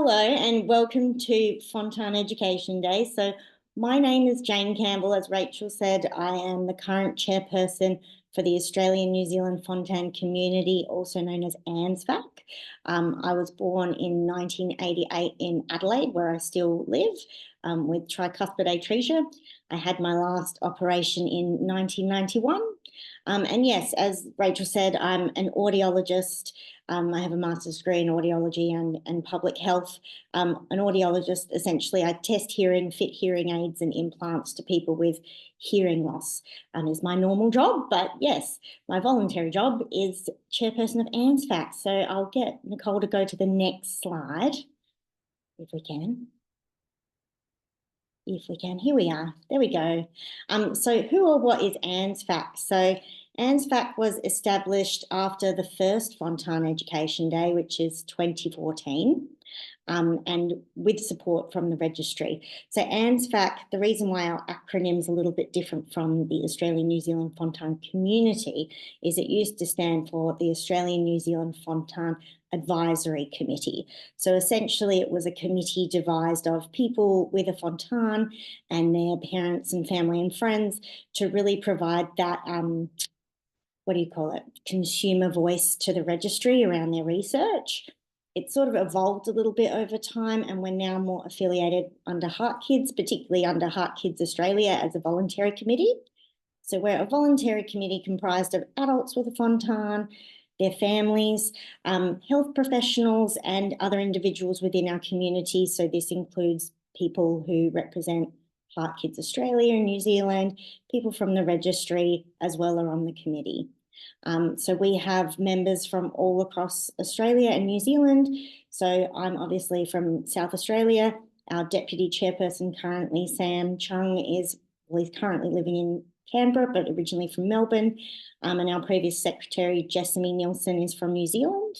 Hello and welcome to Fontan Education Day. So my name is Jane Campbell. As Rachel said, I am the current chairperson for the Australian New Zealand Fontan community, also known as ANZFAC. I was born in 1988 in Adelaide, where I still live, with tricuspid atresia. I had my last operation in 1991. And yes, as Rachel said, I'm an audiologist. I have a master's degree in audiology and public health. An audiologist, essentially, I test hearing, fit hearing aids and implants to people with hearing loss. Is my normal job, but yes, my voluntary job is chairperson of ANZFAC. So I'll get Nicole to go to the next slide, if we can. Here we are. There we go. So who or what is ANZFAC? So ANZFAC was established after the first Fontan Education Day, which is 2014, and with support from the registry. So ANZFAC, the reason why our acronym's a little bit different from the Australian New Zealand Fontan community is it used to stand for the Australian New Zealand Fontan Advisory Committee. So essentially it was a committee devised of people with a fontan and their parents and family and friends to really provide that, consumer voice to the registry around their research. It sort of evolved a little bit over time, and we're now more affiliated under Heart Kids, particularly under Heart Kids Australia as a voluntary committee. So we're a voluntary committee comprised of adults with a fontan, their families, health professionals and other individuals within our community. So this includes people who represent Heart Kids Australia and New Zealand, people from the registry as well are on the committee. So we have members from all across Australia and New Zealand. So I'm obviously from South Australia. Our deputy chairperson currently, Sam Chung, he's currently living in Canberra, but originally from Melbourne. And our previous secretary, Jessamy Nielsen, is from New Zealand.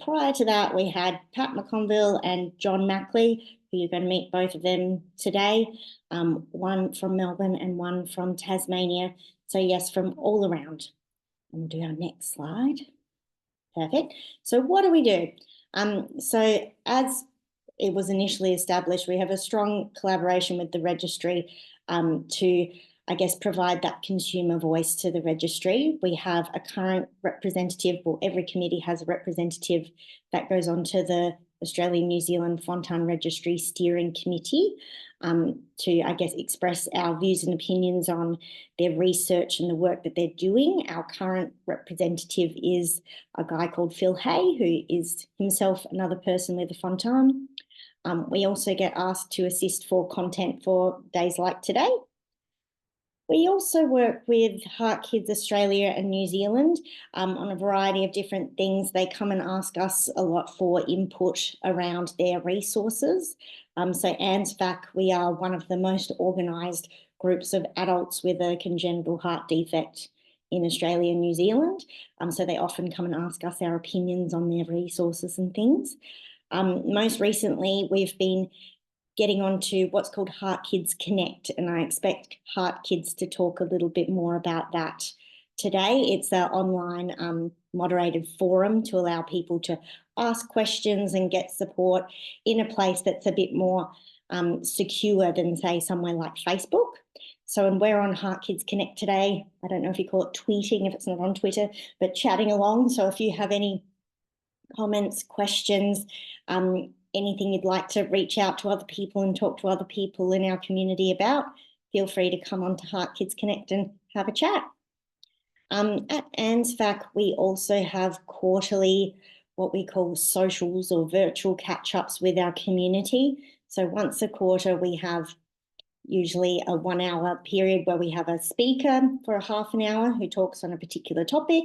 Prior to that, we had Pat McConville and John Mackley, who you're going to meet both of them today, one from Melbourne and one from Tasmania. So yes, from all around. And we'll do our next slide. Perfect. So what do we do? So as it was initially established, we have a strong collaboration with the registry to, I guess, provide that consumer voice to the registry. We have a current representative, well, every committee has a representative that goes on to the Australian New Zealand Fontan Registry Steering Committee to, I guess, express our views and opinions on their research and the work that they're doing. Our current representative is a guy called Phil Hay, who is himself another person with a fontan. We also get asked to assist for content for days like today. We also work with Heart Kids Australia and New Zealand on a variety of different things. They come and ask us a lot for input around their resources. So ANZFAC, we are one of the most organised groups of adults with a congenital heart defect in Australia and New Zealand. So they often come and ask us our opinions on their resources and things. Most recently, we've been getting on to what's called Heart Kids Connect, and I expect Heart Kids to talk a little bit more about that today. It's an online moderated forum to allow people to ask questions and get support in a place that's a bit more secure than, say, somewhere like Facebook. So, and we're on Heart Kids Connect today. I don't know if you call it tweeting if it's not on Twitter, but chatting along. So if you have any comments, questions, anything you'd like to reach out to other people and talk to other people in our community about, feel free to come on to Heart Kids Connect and have a chat. At ANZFAC, we also have quarterly, what we call socials or virtual catch-ups with our community. So once a quarter, we have usually a 1 hour period where we have a speaker for a half an hour who talks on a particular topic,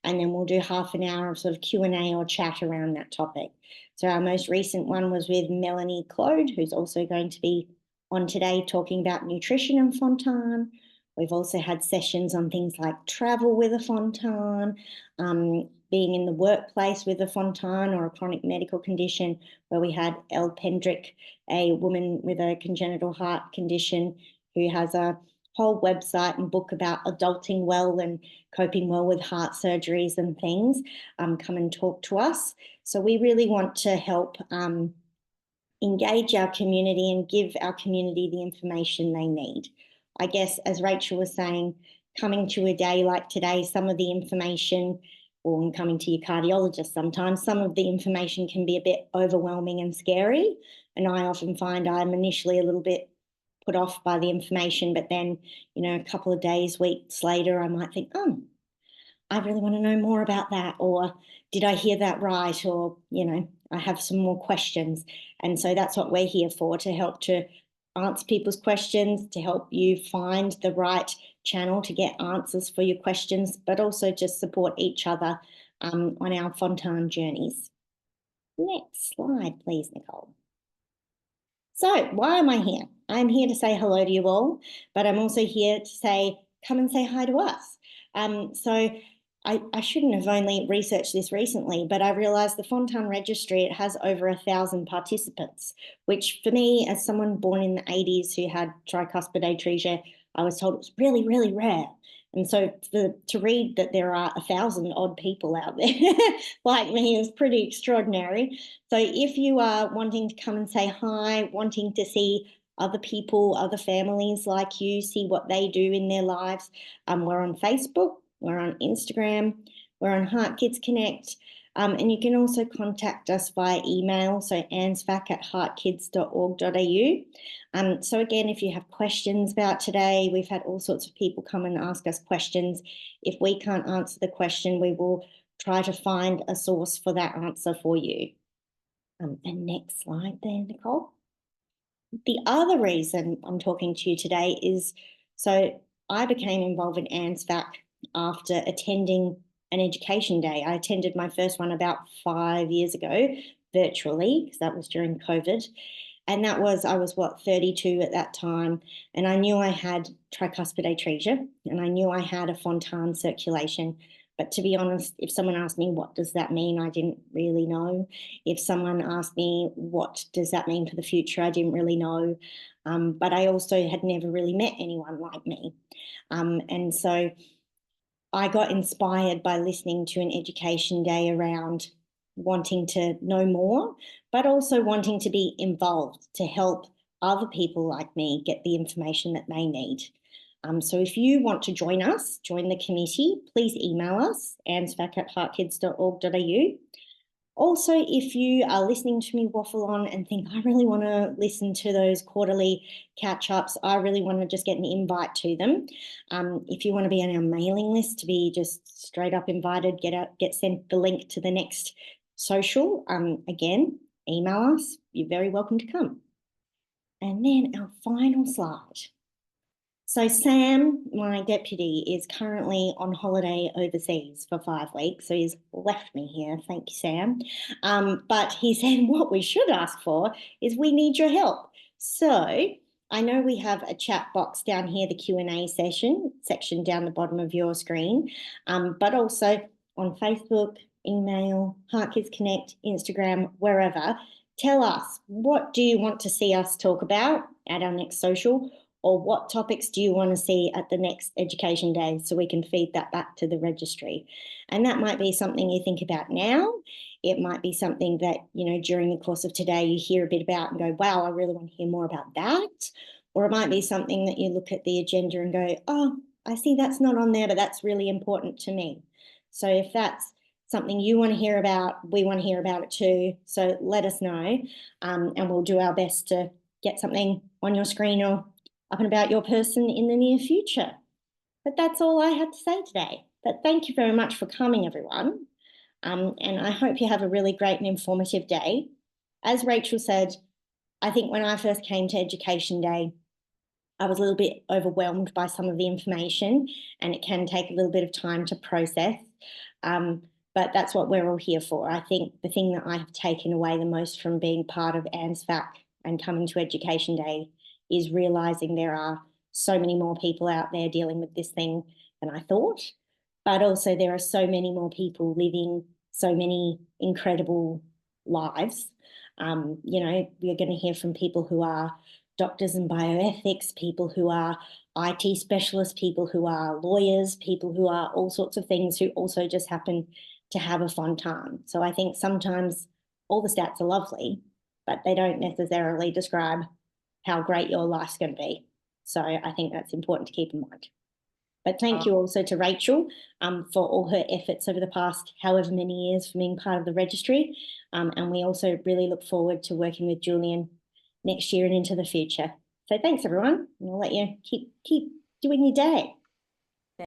and then we'll do half an hour of sort of Q&A or chat around that topic. So our most recent one was with Melanie Claude, who's also going to be on today talking about nutrition and fontan. We've also had sessions on things like travel with a fontan, being in the workplace with a fontan or a chronic medical condition, where we had Elle Pendrick, a woman with a congenital heart condition who has a whole website and book about adulting well and coping well with heart surgeries and things, come and talk to us. So we really want to help engage our community and give our community the information they need. I guess, as Rachel was saying, coming to a day like today, some of the information, or coming to your cardiologist sometimes, some of the information can be a bit overwhelming and scary. And I often find I'm initially a little bit put off by the information, but then, a couple of days, weeks later, I might think, oh, I really want to know more about that, or did I hear that right? Or, I have some more questions. And so that's what we're here for, to help to answer people's questions, to help you find the right channel to get answers for your questions, but also just support each other on our Fontan journeys. Next slide, please, Nicole. So why am I here? I'm here to say hello to you all, but I'm also here to say, come and say hi to us. So I shouldn't have only researched this recently, but I realised the Fontan Registry, it has over 1,000 participants, which for me, as someone born in the 80s who had tricuspid atresia, I was told it was really, really rare. And so to read that there are 1,000 odd people out there like me is pretty extraordinary. So if you are wanting to come and say hi, wanting to see other people, other families like you, see what they do in their lives, we're on Facebook, we're on Instagram, we're on Heart Kids Connect, and you can also contact us via email, so anzfac@heartkids.org.au. So again, if you have questions about today, we've had all sorts of people come and ask us questions. If we can't answer the question, we will try to find a source for that answer for you. And next slide there, Nicole. The other reason I'm talking to you today is, so I became involved in ANZFAC after attending an education day. I attended my first one about 5 years ago, virtually, because that was during COVID. And that was, I was 32 at that time. And I knew I had tricuspid atresia, and I knew I had a Fontan circulation. But to be honest, if someone asked me, what does that mean? I didn't really know. If someone asked me, what does that mean for the future? I didn't really know. But I also had never really met anyone like me. And so I got inspired by listening to an education day around wanting to know more, but also wanting to be involved to help other people like me get the information that they need. So if you want to join us, join the committee, please email us, anzfac@heartkids.org.au. Also, if you are listening to me waffle on and think, I really want to listen to those quarterly catch-ups, I really want to just get an invite to them. If you want to be on our mailing list, to be just straight up invited, get sent the link to the next social, again, email us. You're very welcome to come. And then our final slide. So Sam, my deputy, is currently on holiday overseas for 5 weeks. So he's left me here. Thank you, Sam. But he said what we should ask for is we need your help. So I know we have a chat box down here, the Q&A section down the bottom of your screen, but also on Facebook, email, Heart Kids Connect, Instagram, wherever. Tell us, what do you want to see us talk about at our next social? Or what topics do you want to see at the next education day, so we can feed that back to the registry? And that might be something you think about now. It might be something that, during the course of today you hear a bit about and go, wow, I really want to hear more about that. Or it might be something that you look at the agenda and go, oh, I see that's not on there, but that's really important to me. So if that's something you want to hear about, we want to hear about it too. So let us know, and we'll do our best to get something on your screen or up and about your person in the near future. But that's all I had to say today. But thank you very much for coming, everyone. And I hope you have a really great and informative day. As Rachel said, I think when I first came to Education Day, I was a little bit overwhelmed by some of the information, and it can take a little bit of time to process. But that's what we're all here for. I think the thing that I have taken away the most from being part of ANZFAC and coming to Education Day is realising there are so many more people out there dealing with this thing than I thought, but also there are so many more people living so many incredible lives. We're going to hear from people who are doctors and bioethics, people who are IT specialists, people who are lawyers, people who are all sorts of things, who also just happen to have a Fontan. So I think sometimes all the stats are lovely, but they don't necessarily describe how great your life's going to be. So I think that's important to keep in mind. But thank you also to Rachel for all her efforts over the past however many years for being part of the registry. And we also really look forward to working with Julian next year and into the future. So thanks, everyone. And I'll let you keep doing your day.